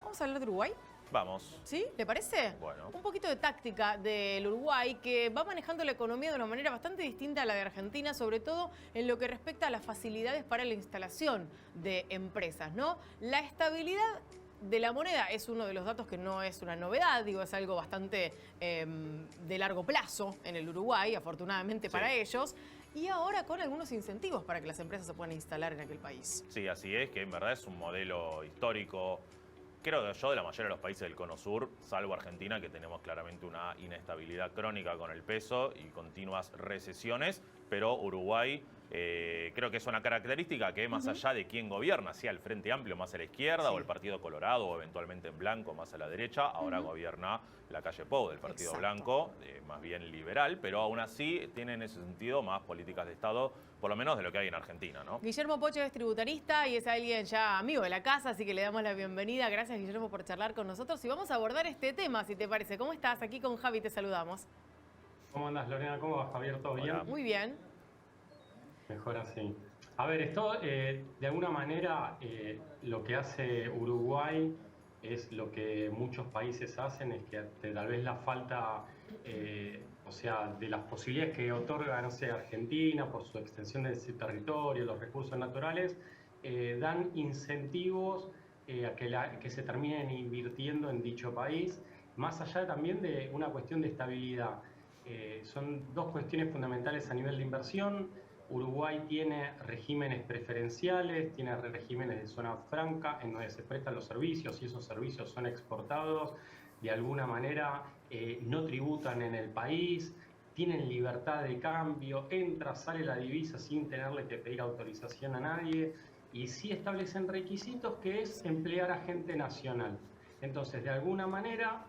Vamos a hablar de Uruguay. Vamos. ¿Sí? ¿Le parece? Bueno. Un poquito de táctica del Uruguay, que va manejando la economía de una manera bastante distinta a la de Argentina, sobre todo en lo que respecta a las facilidades para la instalación de empresas, ¿no? La estabilidad de la moneda es uno de los datos que no es una novedad, digo, es algo bastante de largo plazo en el Uruguay, afortunadamente para ellos, y ahora con algunos incentivos para que las empresas se puedan instalar en aquel país. Sí, así es, que en verdad es un modelo histórico, creo que yo, de la mayoría de los países del Cono Sur, salvo Argentina, que tenemos claramente una inestabilidad crónica con el peso y continuas recesiones, pero Uruguay creo que es una característica que más allá de quién gobierna, sea el Frente Amplio más a la izquierda o el Partido Colorado o eventualmente en blanco más a la derecha, ahora gobierna la calle Pou del Partido Blanco, más bien liberal, pero aún así tiene en ese sentido más políticas de Estado, por lo menos de lo que hay en Argentina, ¿no? Guillermo Poche es tributarista y es alguien ya amigo de la casa, así que le damos la bienvenida. Gracias, Guillermo, por charlar con nosotros y vamos a abordar este tema, si te parece. ¿Cómo estás? Aquí con Javi te saludamos. ¿Cómo andas, Lorena? ¿Cómo vas, Javier? ¿Todo bien? Muy bien. Mejor así. A ver, esto de alguna manera lo que hace Uruguay es lo que muchos países hacen, es que tal vez la falta, o sea, de las posibilidades que otorga, no sé, Argentina por su extensión de ese territorio, los recursos naturales, dan incentivos a que se terminen invirtiendo en dicho país, más allá también de una cuestión de estabilidad. Son dos cuestiones fundamentales a nivel de inversión. Uruguay tiene regímenes preferenciales, tiene regímenes de zona franca en donde se prestan los servicios y esos servicios son exportados, de alguna manera no tributan en el país, tienen libertad de cambio, entra, sale la divisa sin tenerle que pedir autorización a nadie y sí establecen requisitos que es emplear a gente nacional. Entonces, de alguna manera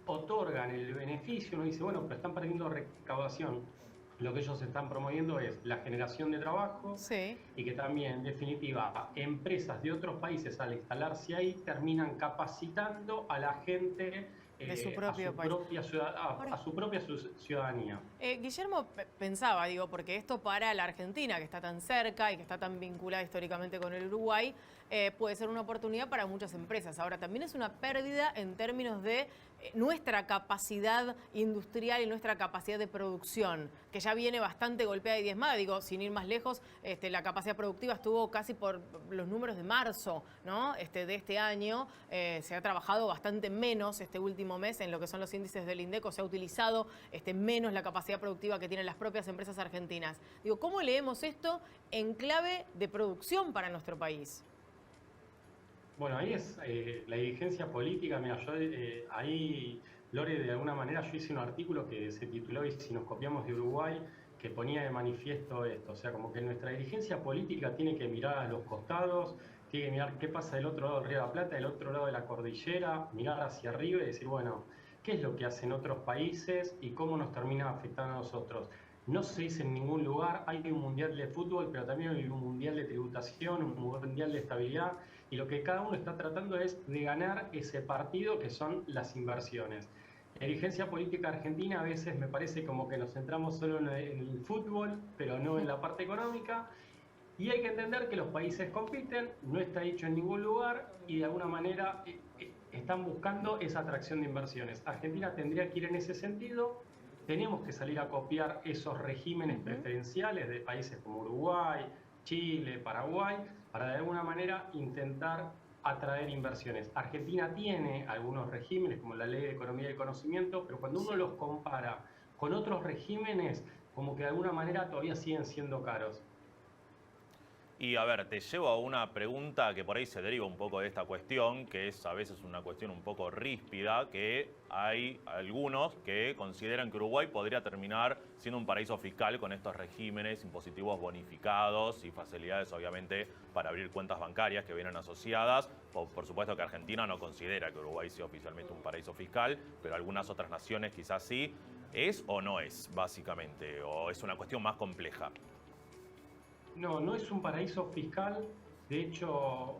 otorgan el beneficio, uno dice, bueno, pero están perdiendo recaudación. Lo que ellos están promoviendo es la generación de trabajo y que también, en definitiva, empresas de otros países al instalarse ahí terminan capacitando a la gente de su propio país. A su propia ciudadanía. Guillermo pensaba, digo, porque esto para la Argentina, que está tan cerca y que está tan vinculada históricamente con el Uruguay, puede ser una oportunidad para muchas empresas. Ahora, también es una pérdida en términos de nuestra capacidad industrial y nuestra capacidad de producción, que ya viene bastante golpeada y diezmada. Digo, sin ir más lejos, la capacidad productiva estuvo casi por los números de marzo, ¿no? De este año. Se ha trabajado bastante menos este último mes en lo que son los índices del INDECO. Se ha utilizado menos la capacidad productiva que tienen las propias empresas argentinas. Digo, ¿cómo leemos esto en clave de producción para nuestro país? Bueno, ahí es la dirigencia política. Mira, yo ahí, Lore, de alguna manera yo hice un artículo que se tituló "Y si nos copiamos de Uruguay", que ponía de manifiesto esto. O sea, como que nuestra dirigencia política tiene que mirar a los costados, tiene que mirar qué pasa del otro lado del Río de la Plata, del otro lado de la cordillera, mirar hacia arriba y decir, bueno, ¿qué es lo que hacen otros países y cómo nos termina afectando a nosotros? No se dice en ningún lugar, hay un mundial de fútbol, pero también hay un mundial de tributación, un mundial de estabilidad, y lo que cada uno está tratando es de ganar ese partido que son las inversiones. La dirigencia política argentina a veces me parece como que nos centramos solo en el fútbol, pero no en la parte económica, y hay que entender que los países compiten, no está dicho en ningún lugar, y de alguna manera están buscando esa atracción de inversiones. Argentina tendría que ir en ese sentido. Tenemos que salir a copiar esos regímenes preferenciales de países como Uruguay, Chile, Paraguay, para de alguna manera intentar atraer inversiones. Argentina tiene algunos regímenes, como la Ley de Economía y Conocimiento, pero cuando uno los compara con otros regímenes, como que de alguna manera todavía siguen siendo caros. Y a ver, te llevo a una pregunta que por ahí se deriva un poco de esta cuestión, que es a veces una cuestión un poco ríspida, que hay algunos que consideran que Uruguay podría terminar siendo un paraíso fiscal con estos regímenes impositivos bonificados y facilidades, obviamente, para abrir cuentas bancarias que vienen asociadas. Por supuesto que Argentina no considera que Uruguay sea oficialmente un paraíso fiscal, pero algunas otras naciones quizás sí. ¿Es o no es, básicamente? ¿O es una cuestión más compleja? No, no es un paraíso fiscal. De hecho,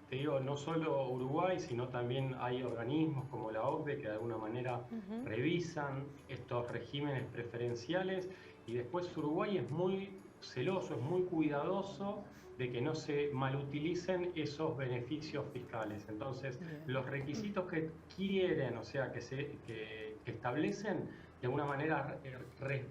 te digo, no solo Uruguay, sino también hay organismos como la OCDE que de alguna manera revisan estos regímenes preferenciales. Y después Uruguay es muy celoso, es muy cuidadoso de que no se malutilicen esos beneficios fiscales. Entonces, los requisitos que quieren, o sea, que establecen, de alguna manera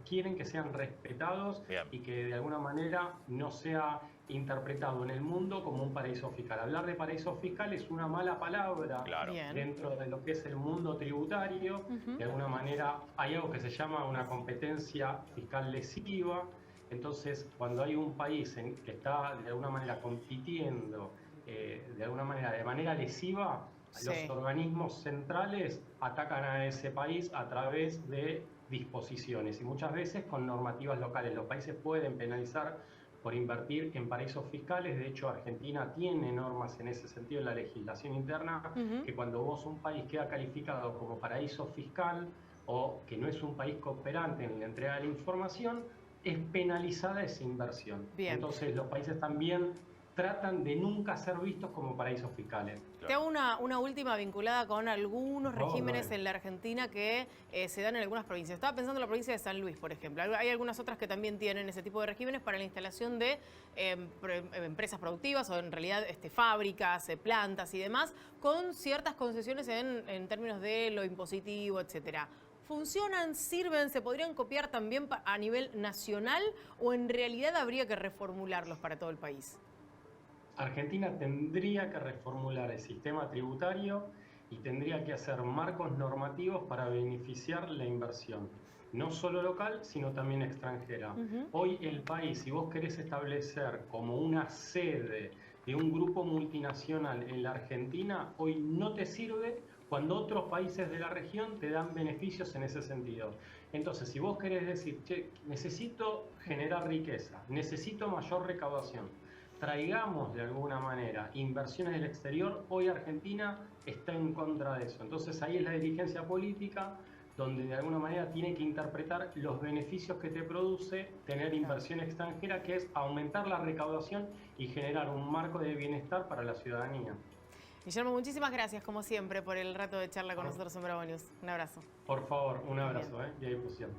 quieren que sean respetados. Bien. Y que de alguna manera no sea interpretado en el mundo como un paraíso fiscal. Hablar de paraíso fiscal es una mala palabra Claro. dentro de lo que es el mundo tributario. De alguna manera hay algo que se llama una competencia fiscal lesiva. Entonces, cuando hay un país que está de alguna manera compitiendo de manera lesiva, Sí. los organismos centrales atacan a ese país a través de disposiciones y muchas veces con normativas locales. Los países pueden penalizar por invertir en paraísos fiscales. De hecho, Argentina tiene normas en ese sentido en la legislación interna, que cuando un país queda calificado como paraíso fiscal o que no es un país cooperante en la entrega de la información, es penalizada esa inversión. Bien. Entonces, los países también tratan de nunca ser vistos como paraísos fiscales. Te hago una última vinculada con algunos regímenes en la Argentina que se dan en algunas provincias. Estaba pensando en la provincia de San Luis, por ejemplo. Hay algunas otras que también tienen ese tipo de regímenes para la instalación de empresas productivas o en realidad fábricas, plantas y demás, con ciertas concesiones en términos de lo impositivo, etcétera. ¿Funcionan, sirven, se podrían copiar también a nivel nacional o en realidad habría que reformularlos para todo el país? Argentina tendría que reformular el sistema tributario y tendría que hacer marcos normativos para beneficiar la inversión, no solo local, sino también extranjera. Hoy el país, si vos querés establecer como una sede de un grupo multinacional en la Argentina, hoy no te sirve cuando otros países de la región te dan beneficios en ese sentido. Entonces, si vos querés decir, che, necesito generar riqueza, necesito mayor recaudación, traigamos de alguna manera inversiones del exterior, hoy Argentina está en contra de eso. Entonces ahí es la dirigencia política donde de alguna manera tiene que interpretar los beneficios que te produce tener inversión extranjera, que es aumentar la recaudación y generar un marco de bienestar para la ciudadanía. Guillermo, muchísimas gracias, como siempre, por el rato de charla con nosotros en Bravo News. Un abrazo. Por favor, un abrazo y a disposición.